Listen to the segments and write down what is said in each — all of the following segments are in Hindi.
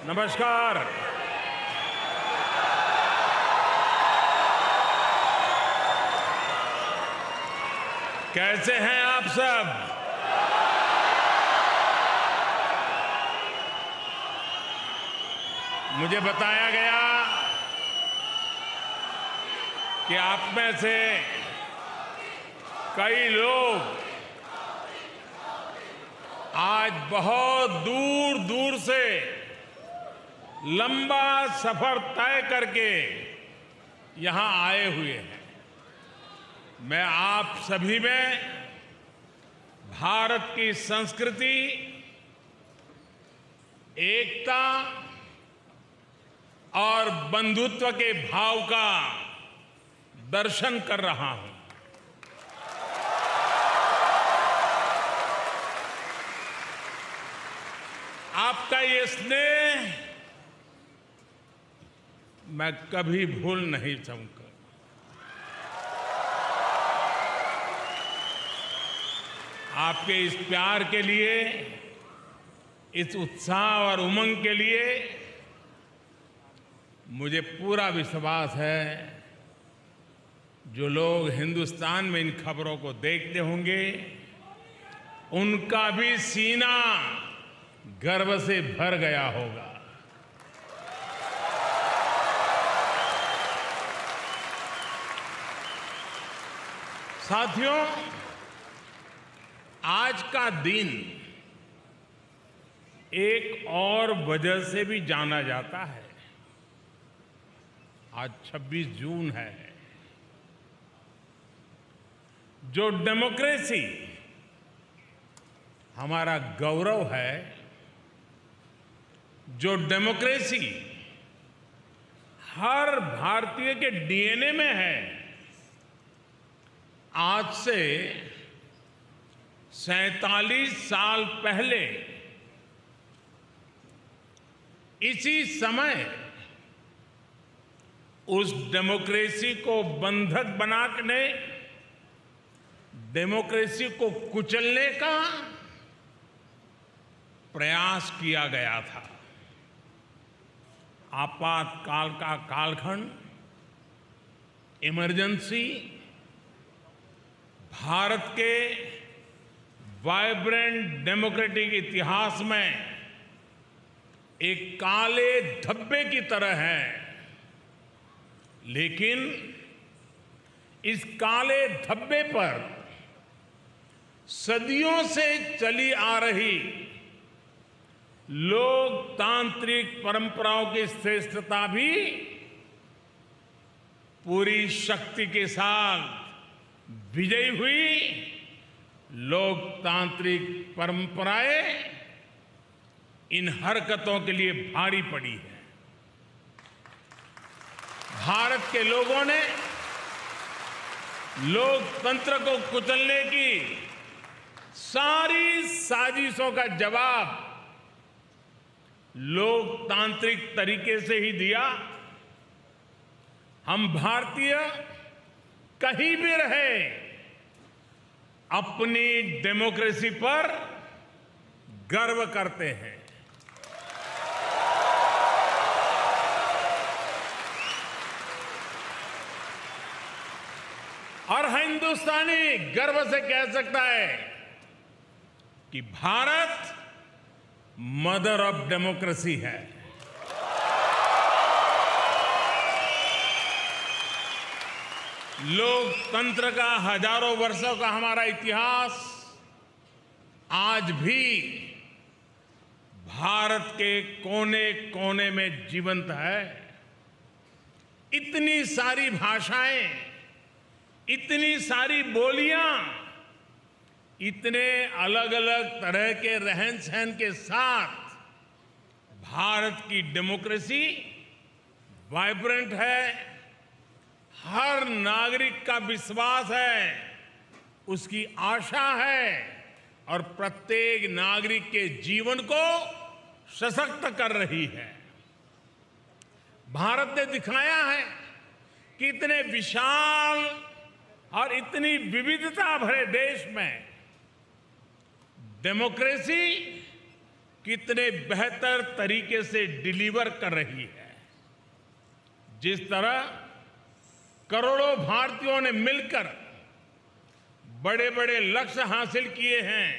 नमस्कार। कैसे हैं आप सब? मुझे बताया गया कि आप में से कई लोग आज बहुत दूर दूर से लंबा सफर तय करके यहां आए हुए हैं। मैं आप सभी में भारत की संस्कृति, एकता और बंधुत्व के भाव का दर्शन कर रहा हूं। आपका ये स्नेह मैं कभी भूल नहीं सकूंगा। आपके इस प्यार के लिए, इस उत्साह और उमंग के लिए मुझे पूरा विश्वास है जो लोग हिंदुस्तान में इन खबरों को देखते होंगे उनका भी सीना गर्व से भर गया होगा। साथियों, आज का दिन एक और वजह से भी जाना जाता है। आज 26 जून है। जो डेमोक्रेसी हमारा गौरव है, जो डेमोक्रेसी हर भारतीय के डीएनए में है, आज से 47 साल पहले इसी समय उस डेमोक्रेसी को बंधक बनाने, डेमोक्रेसी को कुचलने का प्रयास किया गया था। आपातकाल का कालखंड, इमरजेंसी भारत के वाइब्रेंट डेमोक्रेटिक इतिहास में एक काले धब्बे की तरह है। लेकिन इस काले धब्बे पर सदियों से चली आ रही लोकतांत्रिक परंपराओं की श्रेष्ठता भी पूरी शक्ति के साथ विजयी हुई। लोकतांत्रिक परंपराएं इन हरकतों के लिए भारी पड़ी है। भारत के लोगों ने लोकतंत्र को कुचलने की सारी साजिशों का जवाब लोकतांत्रिक तरीके से ही दिया। हम भारतीय कहीं भी रहे, अपनी डेमोक्रेसी पर गर्व करते हैं। और हिंदुस्तानी गर्व से कह सकता है कि भारत मदर ऑफ डेमोक्रेसी है। लोकतंत्र का हजारों वर्षों का हमारा इतिहास आज भी भारत के कोने कोने में जीवंत है। इतनी सारी भाषाएं, इतनी सारी बोलियां, इतने अलग अलग तरह के रहन सहन के साथ भारत की डेमोक्रेसी वाइब्रेंट है। हर नागरिक का विश्वास है, उसकी आशा है और प्रत्येक नागरिक के जीवन को सशक्त कर रही है। भारत ने दिखाया है कि इतने विशाल और इतनी विविधता भरे देश में डेमोक्रेसी कितने बेहतर तरीके से डिलीवर कर रही है। जिस तरह करोड़ों भारतीयों ने मिलकर बड़े बड़े लक्ष्य हासिल किए हैं,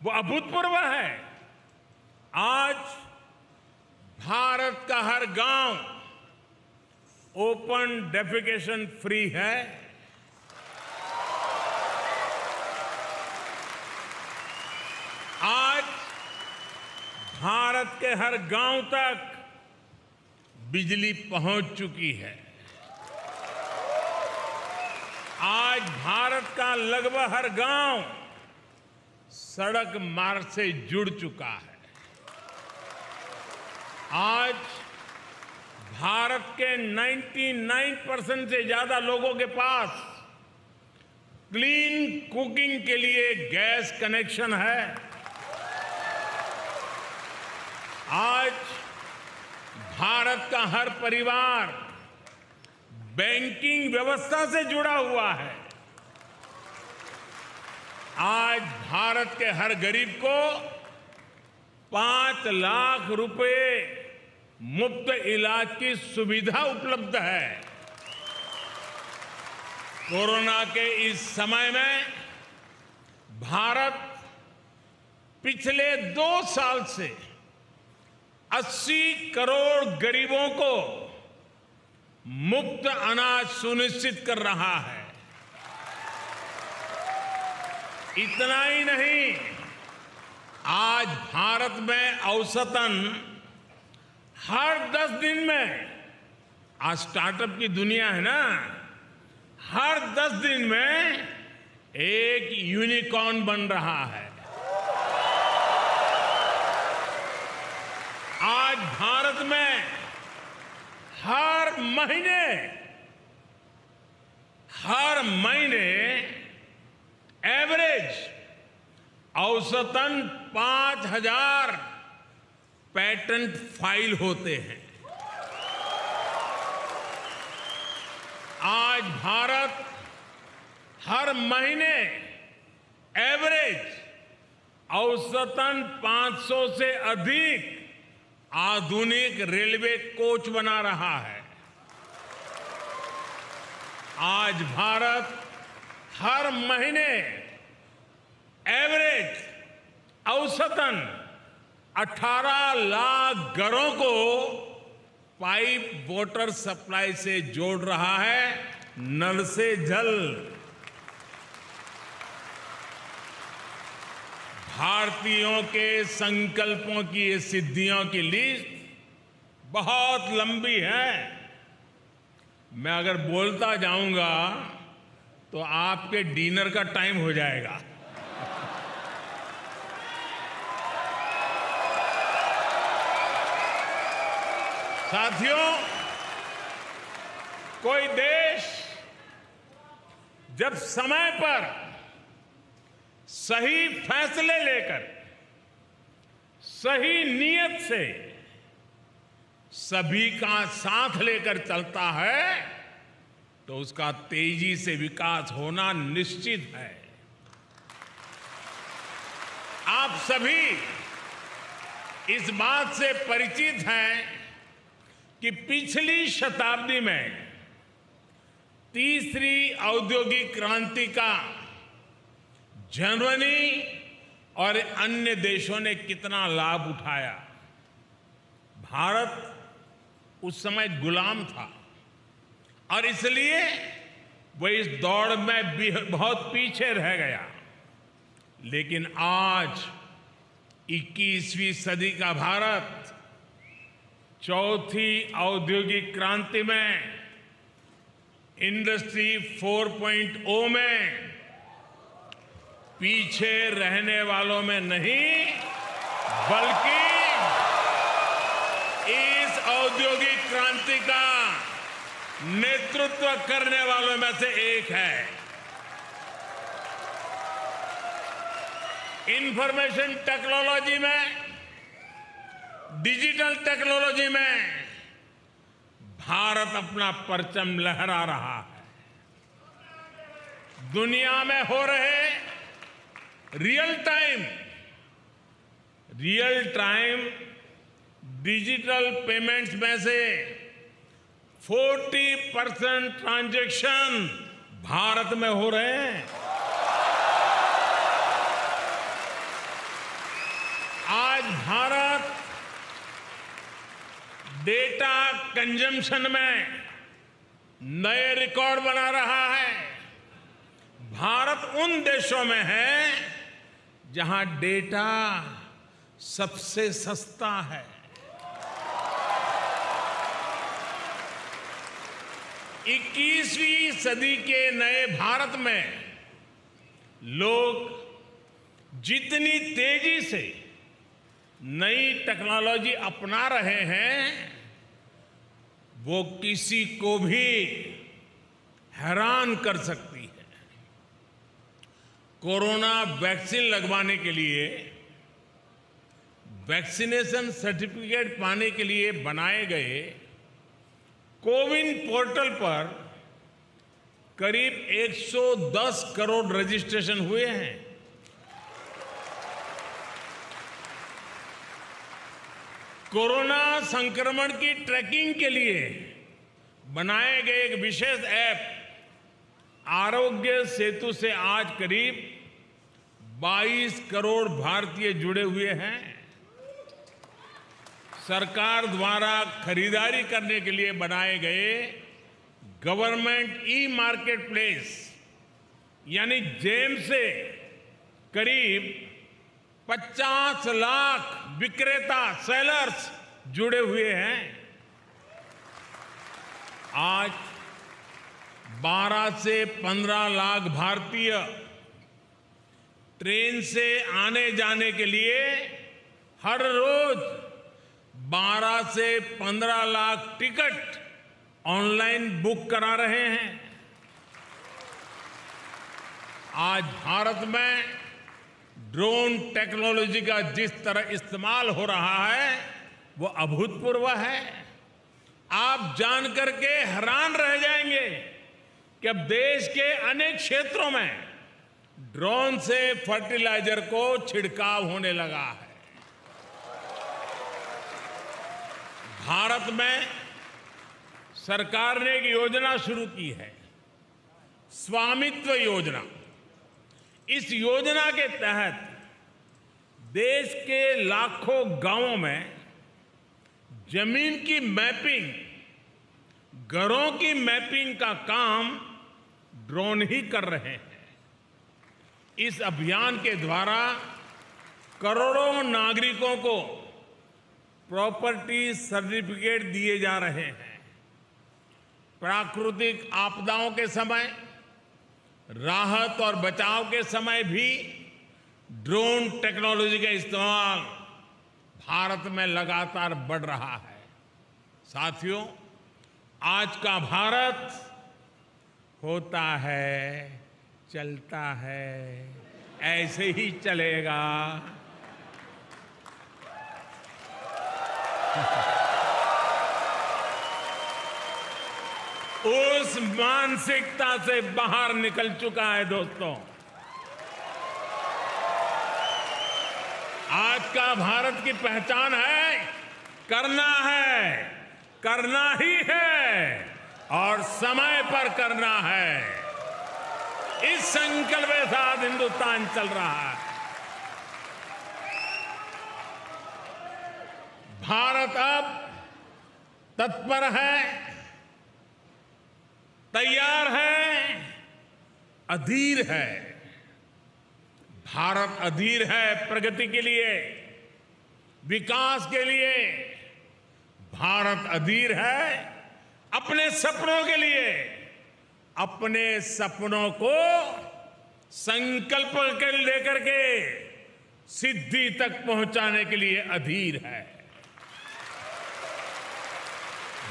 वो अभूतपूर्व है। आज भारत का हर गांव ओपन डेफिकेशन फ्री है। आज भारत के हर गांव तक बिजली पहुंच चुकी है। आज भारत का लगभग हर गांव सड़क मार्ग से जुड़ चुका है। आज भारत के 99% से ज्यादा लोगों के पास क्लीन कुकिंग के लिए गैस कनेक्शन है। आज भारत का हर परिवार बैंकिंग व्यवस्था से जुड़ा हुआ है। आज भारत के हर गरीब को 5 लाख रुपए मुफ्त इलाज की सुविधा उपलब्ध है। कोरोना के इस समय में भारत पिछले 2 साल से 80 करोड़ गरीबों को मुफ्त अनाज सुनिश्चित कर रहा है। इतना ही नहीं, आज भारत में औसतन हर 10 दिन में, आज स्टार्टअप की दुनिया है ना, हर 10 दिन में एक यूनिकॉर्न बन रहा है। आज भारत में हर महीने एवरेज औसतन 5,000 पेटेंट फाइल होते हैं। आज भारत हर महीने एवरेज औसतन 500 से अधिक आधुनिक रेलवे कोच बना रहा है। आज भारत हर महीने एवरेज औसतन 18 लाख घरों को पाइप वाटर सप्लाई से जोड़ रहा है, नल से जल। भारतीयों के संकल्पों की ये सिद्धियों की लिस्ट बहुत लंबी है। मैं अगर बोलता जाऊंगा तो आपके डिनर का टाइम हो जाएगा। साथियों, कोई देश जब समय पर सही फैसले लेकर सही नीयत से सभी का साथ लेकर चलता है तो उसका तेजी से विकास होना निश्चित है। आप सभी इस बात से परिचित हैं कि पिछली शताब्दी में तीसरी औद्योगिक क्रांति का जर्मनी और अन्य देशों ने कितना लाभ उठाया। भारत उस समय गुलाम था और इसलिए वह इस दौड़ में भी बहुत पीछे रह गया। लेकिन आज 21वीं सदी का भारत चौथी औद्योगिक क्रांति में इंडस्ट्री 4.0 में पीछे रहने वालों में नहीं बल्कि इस औद्योगिक क्रांति का नेतृत्व करने वालों में से एक है। इंफॉर्मेशन टेक्नोलॉजी में, डिजिटल टेक्नोलॉजी में भारत अपना परचम लहरा रहा है। दुनिया में हो रहे रियल टाइम डिजिटल पेमेंट्स में से 40% ट्रांजैक्शन भारत में हो रहे हैं। आज भारत डेटा कंजम्पशन में नए रिकॉर्ड बना रहा है। भारत उन देशों में है जहां डेटा सबसे सस्ता है। इक्कीसवीं सदी के नए भारत में लोग जितनी तेजी से नई टेक्नोलॉजी अपना रहे हैं वो किसी को भी हैरान कर सकती है। कोरोना वैक्सीन लगवाने के लिए वैक्सीनेशन सर्टिफिकेट पाने के लिए बनाए गए कोविन पोर्टल पर करीब 110 करोड़ रजिस्ट्रेशन हुए हैं। कोरोना संक्रमण की ट्रैकिंग के लिए बनाए गए एक विशेष ऐप आरोग्य सेतु से आज करीब 22 करोड़ भारतीय जुड़े हुए हैं। सरकार द्वारा खरीदारी करने के लिए बनाए गए गवर्नमेंट ई मार्केट प्लेस यानी जेम से करीब 50 लाख विक्रेता सेलर्स जुड़े हुए हैं। आज 12 से 15 लाख भारतीय ट्रेन से आने जाने के लिए हर रोज 12 से 15 लाख टिकट ऑनलाइन बुक करा रहे हैं। आज भारत में ड्रोन टेक्नोलॉजी का जिस तरह इस्तेमाल हो रहा है वो अभूतपूर्व है। आप जानकर के हैरान रह जाएंगे कि अब देश के अनेक क्षेत्रों में ड्रोन से फर्टिलाइजर को छिड़काव होने लगा है। भारत में सरकार ने एक योजना शुरू की है, स्वामित्व योजना। इस योजना के तहत देश के लाखों गांवों में जमीन की मैपिंग, घरों की मैपिंग का काम ड्रोन ही कर रहे हैं। इस अभियान के द्वारा करोड़ों नागरिकों को प्रॉपर्टी सर्टिफिकेट दिए जा रहे हैं। प्राकृतिक आपदाओं के समय, राहत और बचाव के समय भी ड्रोन टेक्नोलॉजी का इस्तेमाल भारत में लगातार बढ़ रहा है। साथियों, आज का भारत होता है, चलता है, ऐसे ही चलेगा। उस मानसिकता से बाहर निकल चुका है दोस्तों। आज का भारत की पहचान है, करना ही है और समय पर करना है। इस संकल्प के साथ हिंदुस्तान चल रहा है। भारत अब तत्पर है, तैयार है, अधीर है। भारत अधीर है प्रगति के लिए, विकास के लिए। भारत अधीर है अपने सपनों के लिए, अपने सपनों को संकल्प के लेकर के सिद्धि तक पहुंचाने के लिए अधीर है।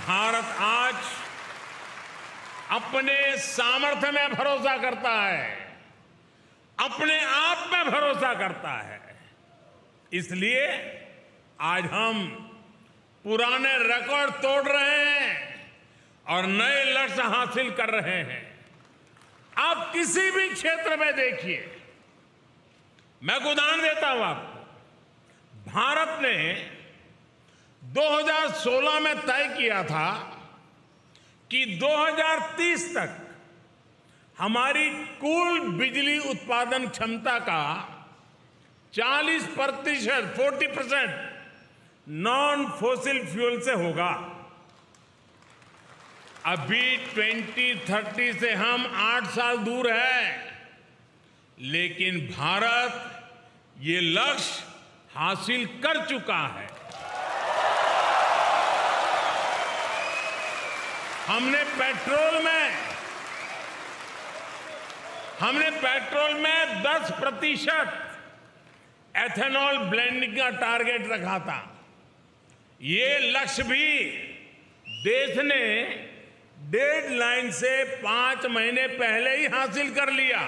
भारत आज अपने सामर्थ्य में भरोसा करता है, अपने आप में भरोसा करता है। इसलिए आज हम पुराने रिकॉर्ड तोड़ रहे हैं और नए लक्ष्य हासिल कर रहे हैं। आप किसी भी क्षेत्र में देखिए, मैं एक उदाहरण देता हूं आपको। भारत ने 2016 में तय किया था कि 2030 तक हमारी कुल बिजली उत्पादन क्षमता का 40% नॉन फॉसिल फ्यूल से होगा। अभी 2030 से हम 8 साल दूर हैं, लेकिन भारत ये लक्ष्य हासिल कर चुका है। हमने पेट्रोल में 10% एथेनॉल ब्लेंडिंग का टारगेट रखा था। ये लक्ष्य भी देश ने डेडलाइन से 5 महीने पहले ही हासिल कर लिया।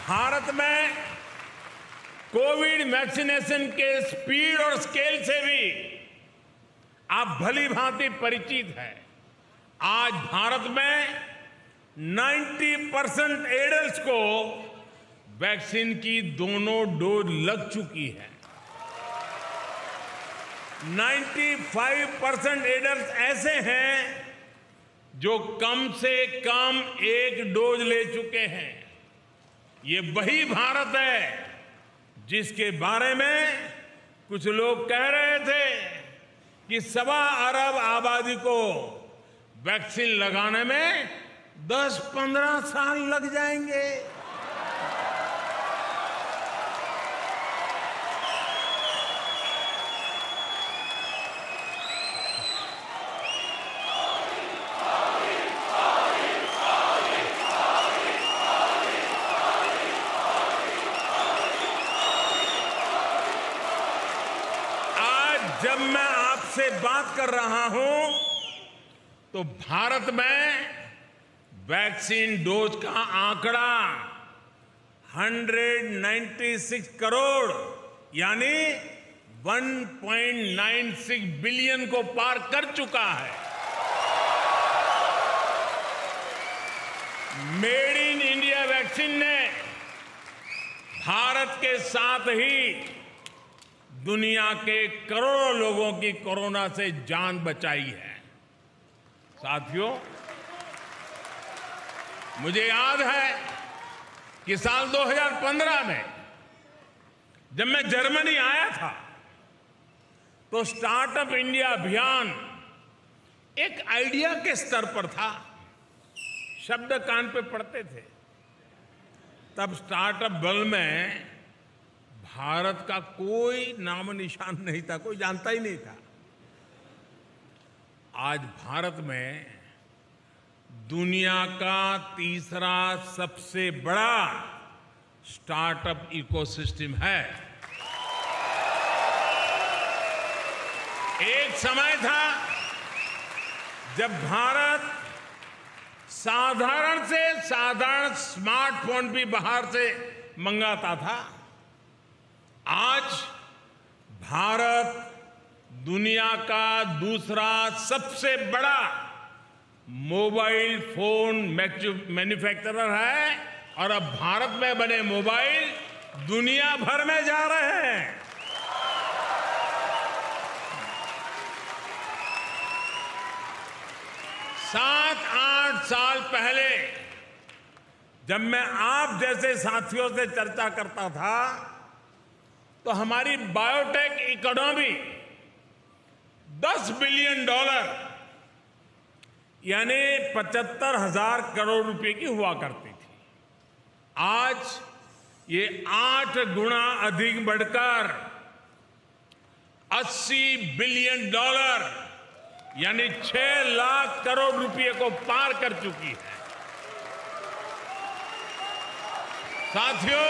भारत में कोविड वैक्सीनेशन के स्पीड और स्केल से भी आप भली भांति परिचित हैं। आज भारत में 90% एडल्ट्स को वैक्सीन की दोनों डोज लग चुकी है। 95% एडल्ट्स ऐसे हैं जो कम से कम 1 डोज ले चुके हैं। ये वही भारत है जिसके बारे में कुछ लोग कह रहे थे कि 1.25 अरब आबादी को वैक्सीन लगाने में 10-15 साल लग जाएंगे। जब मैं आपसे बात कर रहा हूं तो भारत में वैक्सीन डोज का आंकड़ा 196 करोड़ यानी 1.96 बिलियन को पार कर चुका है। मेड इन इंडिया वैक्सीन ने भारत के साथ ही दुनिया के करोड़ों लोगों की कोरोना से जान बचाई है। साथियों, मुझे याद है कि साल 2015 में जब मैं जर्मनी आया था तो स्टार्टअप इंडिया अभियान एक आइडिया के स्तर पर था, शब्द कान पे पड़ते थे। तब स्टार्टअप वर्ल्ड में भारत का कोई नाम निशान नहीं था, कोई जानता ही नहीं था। आज भारत में दुनिया का तीसरा सबसे बड़ा स्टार्टअप इकोसिस्टम है। एक समय था जब भारत साधारण से साधारण स्मार्टफोन भी बाहर से मंगाता था। आज भारत दुनिया का दूसरा सबसे बड़ा मोबाइल फोन मैन्युफैक्चरर है और अब भारत में बने मोबाइल दुनिया भर में जा रहे हैं। सात 8 साल पहले जब मैं आप जैसे साथियों से चर्चा करता था तो हमारी बायोटेक इकोनॉमी $10 बिलियन यानी 75,000 करोड़ रुपए की हुआ करती थी। आज ये 8 गुना अधिक बढ़कर $80 बिलियन यानी 6 लाख करोड़ रुपए को पार कर चुकी है। साथियों,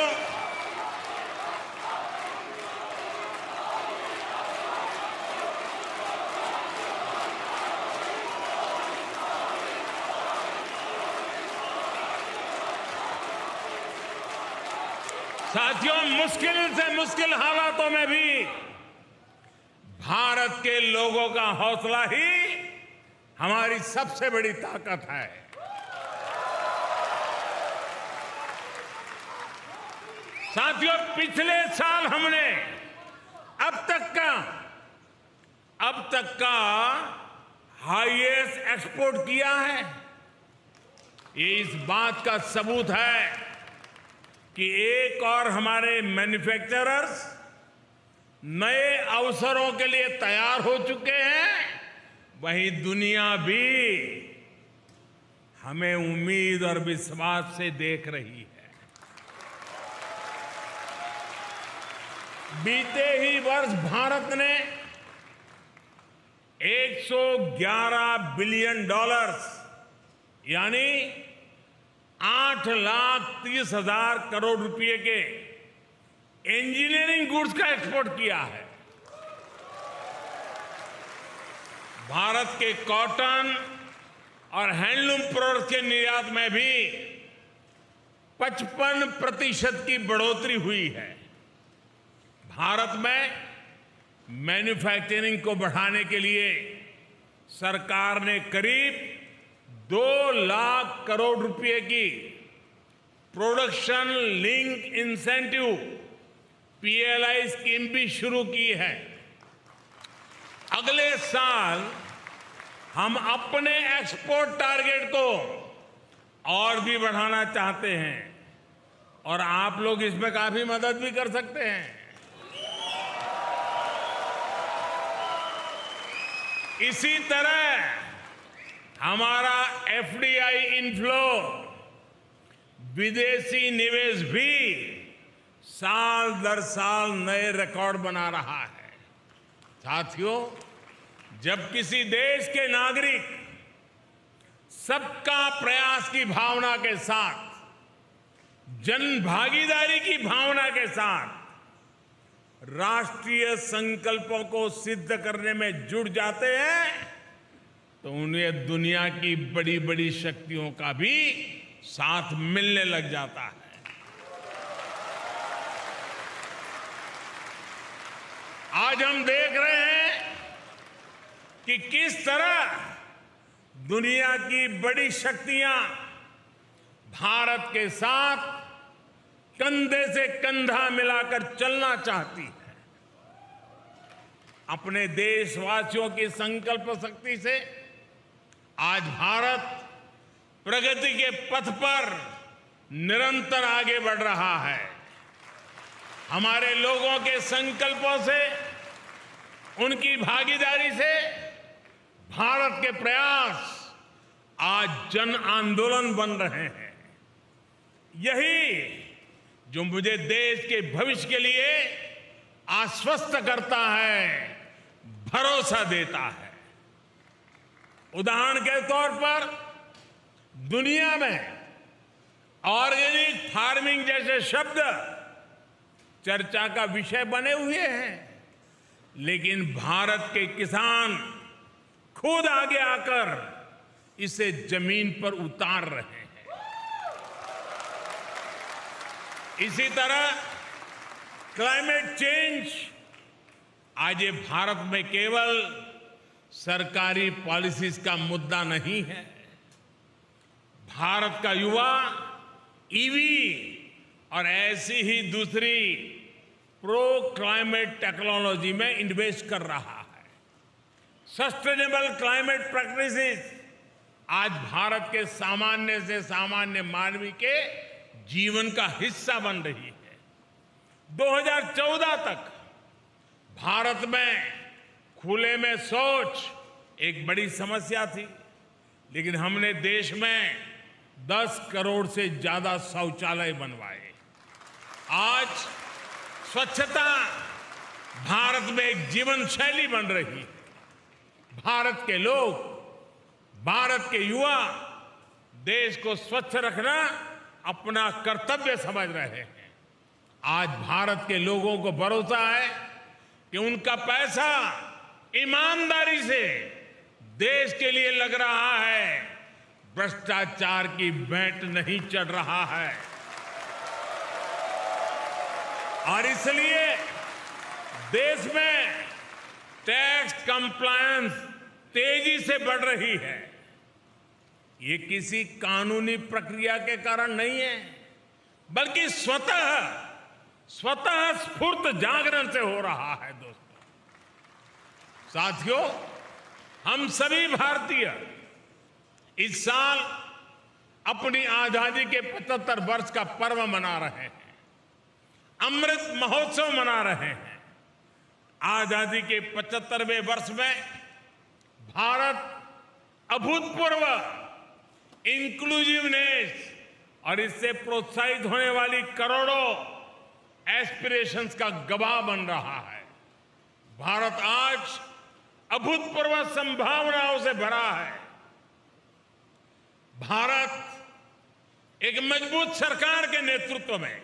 मुश्किल से मुश्किल हालातों में भी भारत के लोगों का हौसला ही हमारी सबसे बड़ी ताकत है। साथियों, पिछले साल हमने अब तक का हाईएस्ट एक्सपोर्ट किया है। ये इस बात का सबूत है कि एक और हमारे मैन्युफैक्चरर्स नए अवसरों के लिए तैयार हो चुके हैं, वहीं दुनिया भी हमें उम्मीद और विश्वास से देख रही है। बीते ही वर्ष भारत ने $111 बिलियन यानी 8,30,000 करोड़ रुपए के इंजीनियरिंग गुड्स का एक्सपोर्ट किया है। भारत के कॉटन और हैंडलूम प्रोडक्ट्स के निर्यात में भी 55% की बढ़ोतरी हुई है। भारत में मैन्युफैक्चरिंग को बढ़ाने के लिए सरकार ने करीब 2 लाख करोड़ रुपए की production link incentive PLI scheme भी शुरू की है। अगले साल हम अपने एक्सपोर्ट टारगेट को और भी बढ़ाना चाहते हैं और आप लोग इसमें काफी मदद भी कर सकते हैं। इसी तरह हमारा FDI इनफ्लो, विदेशी निवेश भी साल दर साल नए रिकॉर्ड बना रहा है। साथियों, जब किसी देश के नागरिक सबका प्रयास की भावना के साथ, जन भागीदारी की भावना के साथ राष्ट्रीय संकल्पों को सिद्ध करने में जुट जाते हैं, तो उन्हें दुनिया की बड़ी बड़ी शक्तियों का भी साथ मिलने लग जाता है। आज हम देख रहे हैं कि किस तरह दुनिया की बड़ी शक्तियां भारत के साथ कंधे से कंधा मिलाकर चलना चाहती है। अपने देशवासियों की संकल्प शक्ति से आज भारत प्रगति के पथ पर निरंतर आगे बढ़ रहा है। हमारे लोगों के संकल्पों से, उनकी भागीदारी से भारत के प्रयास आज जन आंदोलन बन रहे हैं। यही जो मुझे देश के भविष्य के लिए आश्वस्त करता है, भरोसा देता है। उदाहरण के तौर पर दुनिया में ऑर्गेनिक फार्मिंग जैसे शब्द चर्चा का विषय बने हुए हैं, लेकिन भारत के किसान खुद आगे आकर इसे जमीन पर उतार रहे हैं। इसी तरह क्लाइमेट चेंज आज ये भारत में केवल सरकारी पॉलिसीज का मुद्दा नहीं है। भारत का युवा ईवी और ऐसी ही दूसरी प्रो क्लाइमेट टेक्नोलॉजी में इन्वेस्ट कर रहा है। सस्टेनेबल क्लाइमेट प्रैक्टिसेस आज भारत के सामान्य से सामान्य मानव के जीवन का हिस्सा बन रही है। 2014 तक भारत में खुले में शौच एक बड़ी समस्या थी, लेकिन हमने देश में 10 करोड़ से ज्यादा शौचालय बनवाए। आज स्वच्छता भारत में एक जीवन शैली बन रही है। भारत के लोग, भारत के युवा देश को स्वच्छ रखना अपना कर्तव्य समझ रहे हैं। आज भारत के लोगों को भरोसा है कि उनका पैसा ईमानदारी से देश के लिए लग रहा है, भ्रष्टाचार की भेंट नहीं चढ़ रहा है। और इसलिए देश में टैक्स कंप्लायंस तेजी से बढ़ रही है। ये किसी कानूनी प्रक्रिया के कारण नहीं है, बल्कि स्वतः स्वतः स्फूर्त जागरण से हो रहा है। दोस्तों, साथियों, हम सभी भारतीय इस साल अपनी आजादी के 75 वर्ष का पर्व मना रहे हैं, अमृत महोत्सव मना रहे हैं। आजादी के 75वें वर्ष में भारत अभूतपूर्व इंक्लूसिवनेस और इससे प्रोत्साहित होने वाली करोड़ों एस्पिरेशंस का गवाह बन रहा है। भारत आज अभूतपूर्व संभावनाओं से भरा है। भारत एक मजबूत सरकार के नेतृत्व में,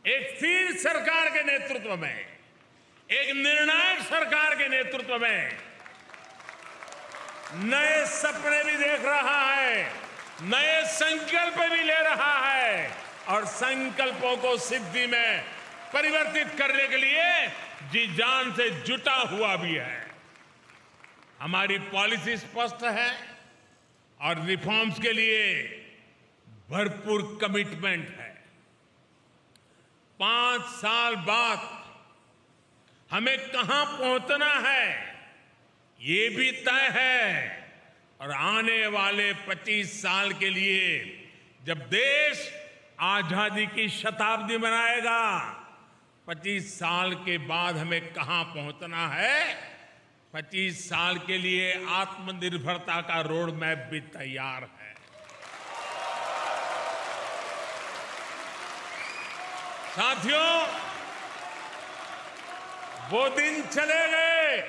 एक स्थिर सरकार के नेतृत्व में, एक निर्णायक सरकार के नेतृत्व में नए सपने भी देख रहा है, नए संकल्प भी ले रहा है और संकल्पों को सिद्धि में परिवर्तित करने के लिए जी जान से जुटा हुआ भी है। हमारी पॉलिसी स्पष्ट है और रिफॉर्म्स के लिए भरपूर कमिटमेंट है। 5 साल बाद हमें कहां पहुंचना है ये भी तय है और आने वाले 25 साल के लिए जब देश आजादी की शताब्दी मनाएगा, 25 साल के बाद हमें कहां पहुंचना है, 25 साल के लिए आत्मनिर्भरता का रोड मैप भी तैयार है। साथियों, वो दिन चले गए।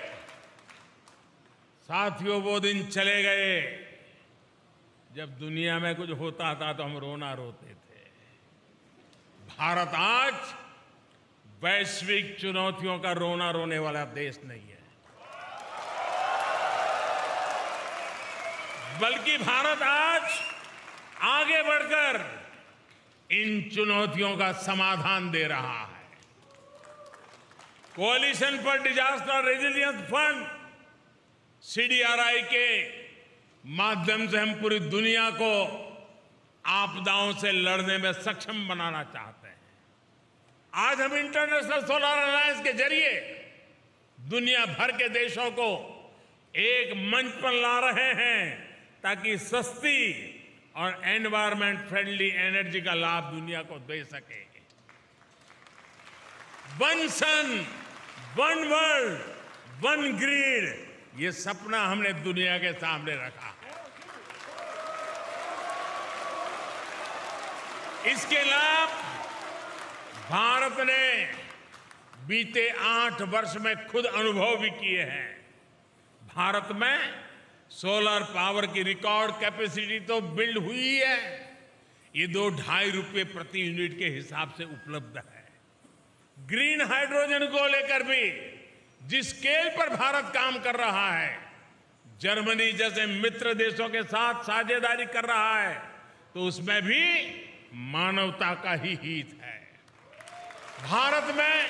साथियों, वो दिन चले गए जब दुनिया में कुछ होता था तो हम रोना रोते थे। भारत आज वैश्विक चुनौतियों का रोना रोने वाला देश नहीं है, बल्कि भारत आज आगे बढ़कर इन चुनौतियों का समाधान दे रहा है। Coalition for disaster resilience fund CDRI के माध्यम से हम पूरी दुनिया को आपदाओं से लड़ने में सक्षम बनाना चाहते हैं। आज हम इंटरनेशनल सोलर अलायंस के जरिए दुनिया भर के देशों को एक मंच पर ला रहे हैं ताकि सस्ती और एनवायरमेंट फ्रेंडली एनर्जी का लाभ दुनिया को दे सके। वन सन, वन वर्ल्ड, वन ग्रिड, ये सपना हमने दुनिया के सामने रखा है। इसके लाभ भारत ने बीते 8 वर्ष में खुद अनुभव भी किए हैं। भारत में सोलर पावर की रिकॉर्ड कैपेसिटी तो बिल्ड हुई है, ये 2-2.5 रुपए प्रति यूनिट के हिसाब से उपलब्ध है। ग्रीन हाइड्रोजन को लेकर भी जिस स्केल पर भारत काम कर रहा है, जर्मनी जैसे मित्र देशों के साथ साझेदारी कर रहा है, तो उसमें भी मानवता का ही हित है। भारत में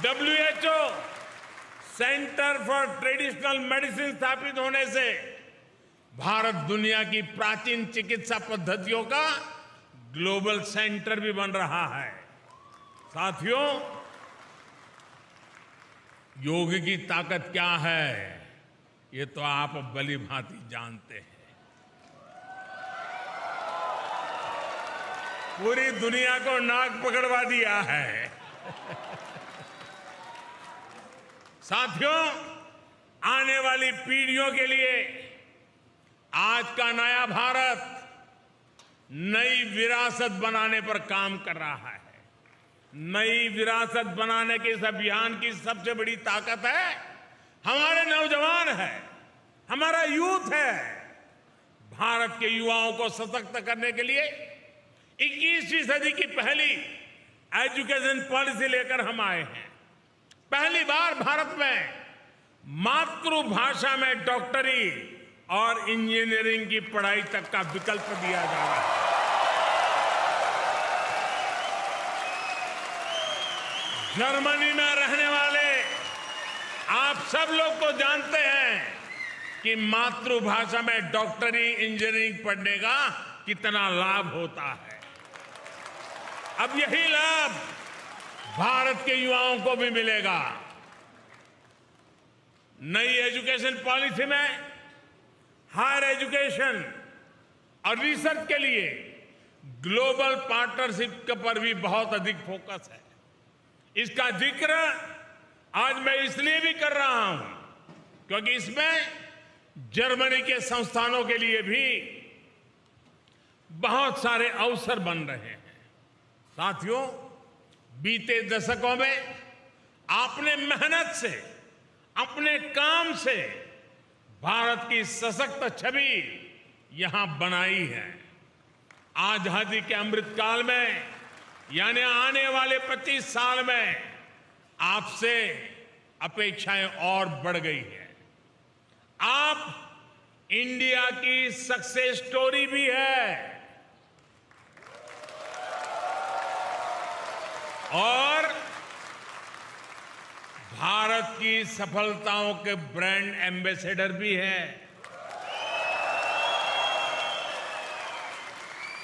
WHO centre for traditional medicine स्थापित होने से भारत दुनिया की प्राचीन चिकित्सा पद्धतियों का ग्लोबल सेंटर भी बन रहा है। साथियों, योग की ताकत क्या है ये तो आप भली भांति जानते हैं। पूरी दुनिया को नाक पकड़वा दिया है। साथियों, आने वाली पीढ़ियों के लिए आज का नया भारत नई विरासत बनाने पर काम कर रहा है। नई विरासत बनाने के इस अभियान की सबसे बड़ी ताकत है हमारे नौजवान है, हमारा यूथ है। भारत के युवाओं को सशक्त करने के लिए 21वीं सदी की पहली एजुकेशन पॉलिसी लेकर हम आए हैं। पहली बार भारत में मातृभाषा में डॉक्टरी और इंजीनियरिंग की पढ़ाई तक का विकल्प दिया जा रहा है। जर्मनी में रहने वाले आप सब लोग तो जानते हैं कि मातृभाषा में डॉक्टरी इंजीनियरिंग पढ़ने का कितना लाभ होता है। अब यही लाभ भारत के युवाओं को भी मिलेगा। नई एजुकेशन पॉलिसी में हायर एजुकेशन और रिसर्च के लिए ग्लोबल पार्टनरशिप पर भी बहुत अधिक फोकस है। इसका जिक्र आज मैं इसलिए भी कर रहा हूं क्योंकि इसमें जर्मनी के संस्थानों के लिए भी बहुत सारे अवसर बन रहे हैं। साथियों, बीते दशकों में आपने मेहनत से, अपने काम से भारत की सशक्त छवि यहां बनाई है। आजादी के अमृत काल में यानी आने वाले 25 साल में आपसे अपेक्षाएं और बढ़ गई है। आप इंडिया की सक्सेस स्टोरी भी है और भारत की सफलताओं के ब्रांड एम्बेसडर भी है।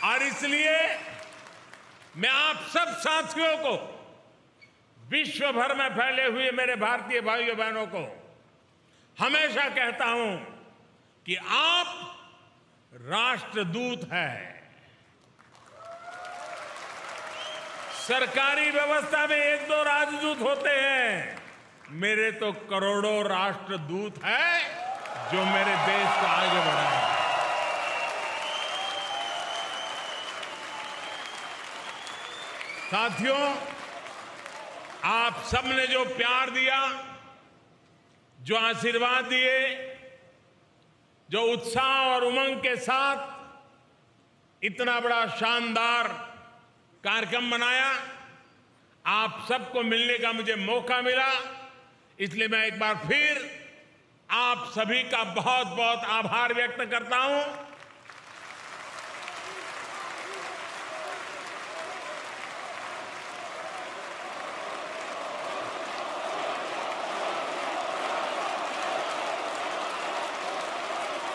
और इसलिए मैं आप सब साथियों को, विश्व भर में फैले हुए मेरे भारतीय भाइयों बहनों को हमेशा कहता हूं कि आप राष्ट्रदूत हैं। सरकारी व्यवस्था में 1-2 राजदूत होते हैं, मेरे तो करोड़ों राष्ट्रदूत हैं जो मेरे देश को आगे बढ़ाएंगे। साथियों, आप सबने जो प्यार दिया, जो आशीर्वाद दिए, जो उत्साह और उमंग के साथ इतना बड़ा शानदार कार्यक्रम बनाया, आप सबको मिलने का मुझे मौका मिला। इसलिए मैं एक बार फिर आप सभी का बहुत बहुत आभार व्यक्त करता हूं।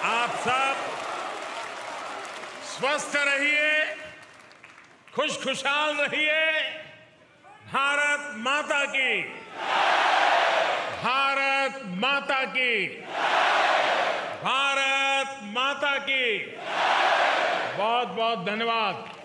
आप सब स्वस्थ रहिए, खुशखुशाल रहिए। भारत माता की, भारत माता की, भारत माता की। बहुत बहुत धन्यवाद।